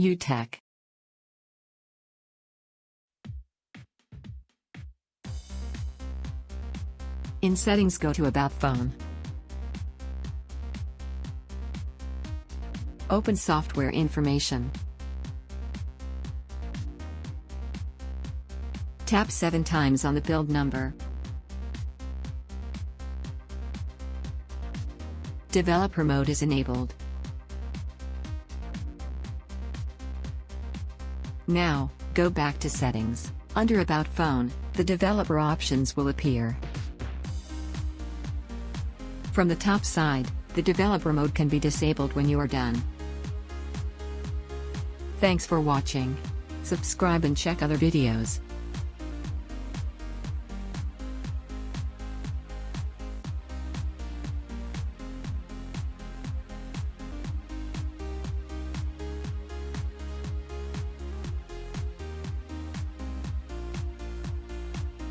UTech. In Settings, go to About Phone. Open Software Information. Tap 7 times on the build number. Developer mode is enabled. Now, go back to Settings. Under About Phone, the developer options will appear. From the top side, the developer mode can be disabled when you are done. Thanks for watching. Subscribe and check other videos.